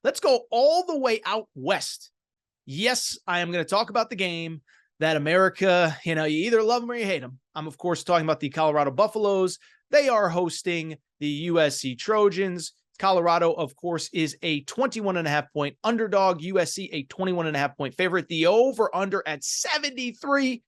Let's go all the way out west. Yes, I am going to talk about the game that America, you either love them or you hate them. I'm, of course, talking about the Colorado Buffaloes. They are hosting the USC Trojans. Colorado, of course, is a 21.5-point underdog. USC, a 21.5-point favorite. The over-under at 73.5.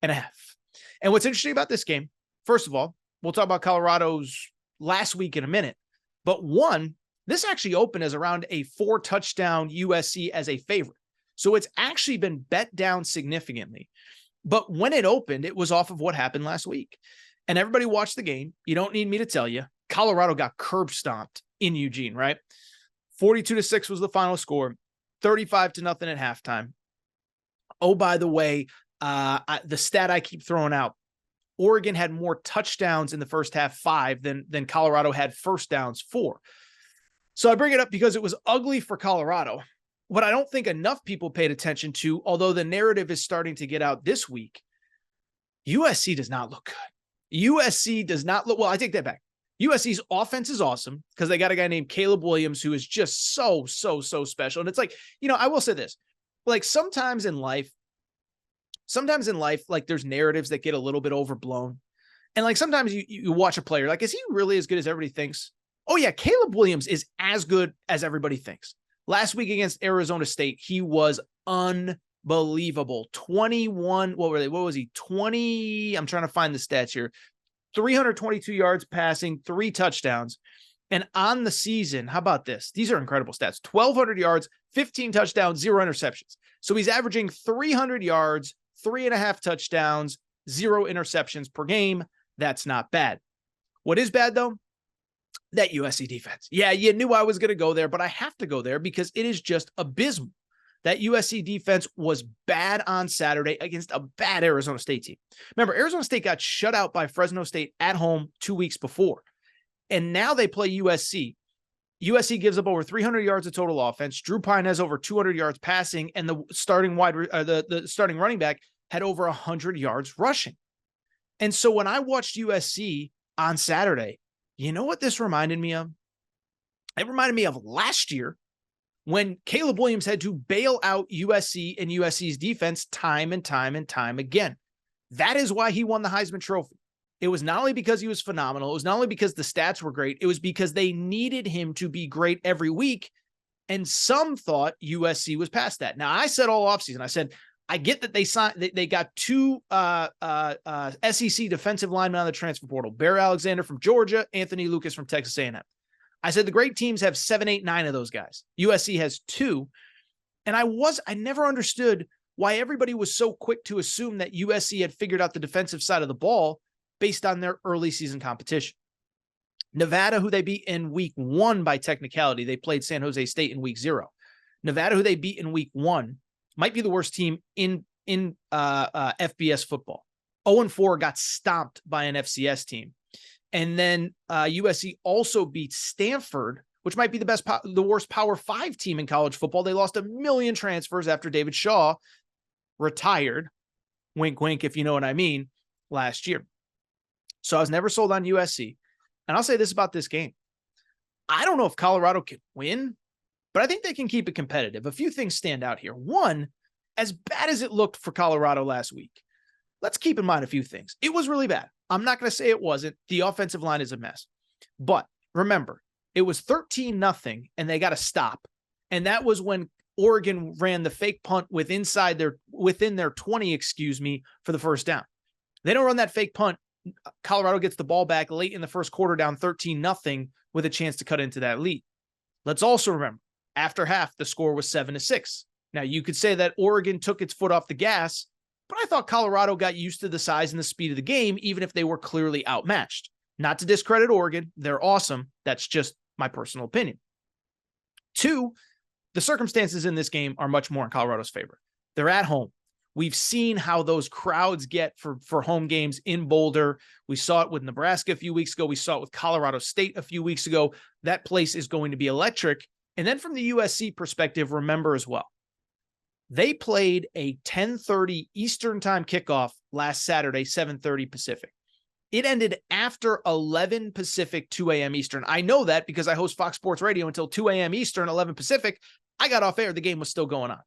And what's interesting about this game, first of all, we'll talk about Colorado's last week in a minute. But one, this actually opened as around a 4-touchdown USC as a favorite. So it's actually been bet down significantly. But when it opened, it was off of what happened last week. And everybody watched the game. You don't need me to tell you. Colorado got curb stomped in Eugene, right? 42-6 was the final score. 35-0 at halftime. Oh, by the way, the stat I keep throwing out, Oregon had more touchdowns in the first half, 5, than Colorado had first downs, 4. So I bring it up because it was ugly for Colorado. What I don't think enough people paid attention to, although the narrative is starting to get out this week, USC does not look good. USC does not look, well, I take that back. USC's offense is awesome because they got a guy named Caleb Williams who is just so special. And it's like, I will say this, like sometimes in life, like there's narratives that get a little bit overblown. And like sometimes you watch a player, like, is he really as good as everybody thinks? Oh yeah, Caleb Williams is as good as everybody thinks. Last week against Arizona State, he was unbelievable. 21, what were they? What was he? 20, I'm trying to find the stats here. 322 yards passing, 3 touchdowns. And on the season, how about this? These are incredible stats. 1,200 yards, 15 touchdowns, 0 interceptions. So he's averaging 300 yards, 3.5 touchdowns, 0 interceptions per game. That's not bad. What is bad, though? That USC defense. Yeah, you knew I was going to go there, but I have to go there because it is just abysmal. That USC defense was bad on Saturday against a bad Arizona State team. Remember, Arizona State got shut out by Fresno State at home 2 weeks before. And now they play USC. USC gives up over 300 yards of total offense. Drew Pine has over 200 yards passing, and the starting the starting running back had over 100 yards rushing. And so when I watched USC on Saturday, you know what this reminded me of? It reminded me of last year when Caleb Williams had to bail out USC and USC's defense time and time again. That is why he won the Heisman Trophy. It was not only because he was phenomenal. It was not only because the stats were great. It was because they needed him to be great every week. And some thought USC was past that. Now, I said all offseason, I said, I get that they got 2 SEC defensive linemen on the transfer portal, Bear Alexander from Georgia, Anthony Lucas from Texas A&M. I said the great teams have 7, 8, 9 of those guys. USC has 2. And I never understood why everybody was so quick to assume that USC had figured out the defensive side of the ball based on their early season competition. Nevada, who they beat in week 1 by technicality, they played San Jose State in week 0. Nevada, who they beat in week 1, might be the worst team in FBS football. 0-4 got stomped by an FCS team. And then USC also beat Stanford, which might be the worst Power 5 team in college football. They lost 1 million transfers after David Shaw retired, wink, wink, if you know what I mean, last year. So I was never sold on USC. And I'll say this about this game. I don't know if Colorado can win, but I think they can keep it competitive. A few things stand out here. One, as bad as it looked for Colorado last week, let's keep in mind a few things. It was really bad. I'm not going to say it wasn't. The offensive line is a mess. But remember, it was 13-0, and they got a stop. And that was when Oregon ran the fake punt within their 20, for the first down. They don't run that fake punt. Colorado gets the ball back late in the first quarter, down 13-0, with a chance to cut into that lead. Let's also remember, after half, the score was 7-6. Now, you could say that Oregon took its foot off the gas, but I thought Colorado got used to the size and the speed of the game, even if they were clearly outmatched. Not to discredit Oregon. They're awesome. That's just my personal opinion. 2, the circumstances in this game are much more in Colorado's favor. They're at home. We've seen how those crowds get for home games in Boulder. We saw it with Nebraska a few weeks ago. We saw it with Colorado State a few weeks ago. That place is going to be electric. And then from the USC perspective, remember as well, they played a 10:30 Eastern time kickoff last Saturday, 7:30 Pacific. It ended after 11 Pacific, 2 a.m. Eastern. I know that because I host Fox Sports Radio until 2 a.m. Eastern, 11 Pacific. I got off air. The game was still going on.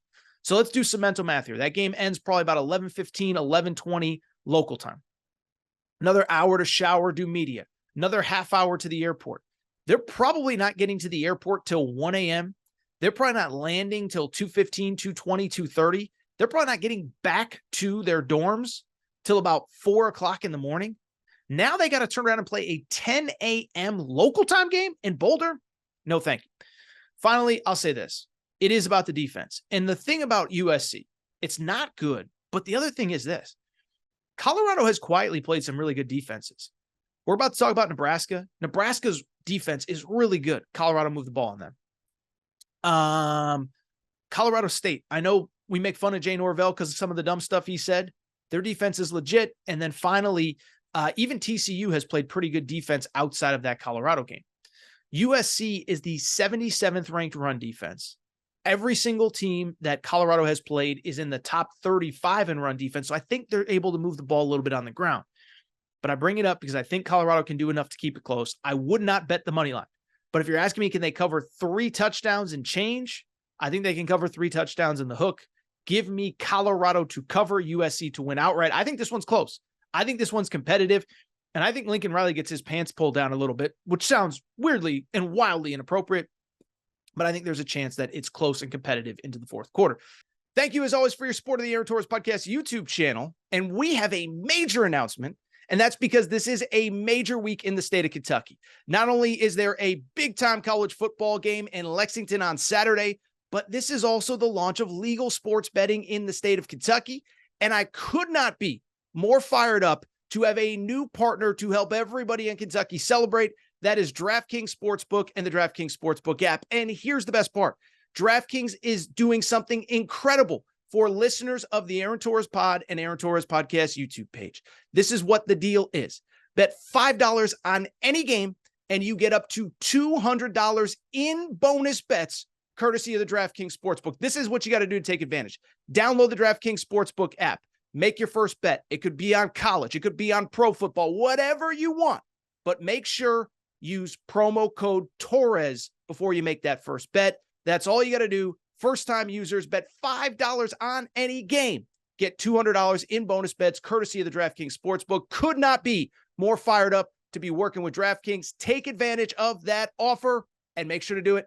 So let's do some mental math here. That game ends probably about 11:15, 11:20 local time. Another hour to shower, do media. Another half hour to the airport. They're probably not getting to the airport till 1 a.m. They're probably not landing till 2:15, 2:20, 2:30. They're probably not getting back to their dorms till about 4 o'clock in the morning. Now they got to turn around and play a 10 a.m. local time game in Boulder. No, thank you. Finally, I'll say this. It is about the defense. And the thing about USC, it's not good. But the other thing is this. Colorado has quietly played some really good defenses. We're about to talk about Nebraska. Nebraska's defense is really good. Colorado moved the ball on them. Colorado State. I know we make fun of Jay Norvell because of some of the dumb stuff he said. Their defense is legit. And then finally, even TCU has played pretty good defense outside of that Colorado game. USC is the 77th ranked run defense. Every single team that Colorado has played is in the top 35 in run defense. So I think they're able to move the ball a little bit on the ground. But I bring it up because I think Colorado can do enough to keep it close. I would not bet the money line. But if you're asking me, can they cover 3 touchdowns and change? I think they can cover 3 touchdowns in the hook. Give me Colorado to cover, USC to win outright. I think this one's close. I think this one's competitive. And I think Lincoln Riley gets his pants pulled down a little bit, which sounds weirdly and wildly inappropriate. But I think there's a chance that it's close and competitive into the fourth quarter. Thank you, as always, for your support of the Aaron Torres Podcast YouTube channel. And we have a major announcement, and that's because this is a major week in the state of Kentucky. Not only is there a big-time college football game in Lexington on Saturday, but this is also the launch of legal sports betting in the state of Kentucky. And I could not be more fired up to have a new partner to help everybody in Kentucky celebrate. That is DraftKings Sportsbook and the DraftKings Sportsbook app. And here's the best part. DraftKings is doing something incredible for listeners of the Aaron Torres Pod and Aaron Torres Podcast YouTube page. This is what the deal is. Bet $5 on any game, and you get up to $200 in bonus bets, courtesy of the DraftKings Sportsbook. This is what you got to do to take advantage. Download the DraftKings Sportsbook app. Make your first bet. It could be on college. It could be on pro football, whatever you want. But make sure use promo code Torres before you make that first bet. That's all you got to do. First-time users, bet $5 on any game. Get $200 in bonus bets, courtesy of the DraftKings Sportsbook. Could not be more fired up to be working with DraftKings. Take advantage of that offer and make sure to do it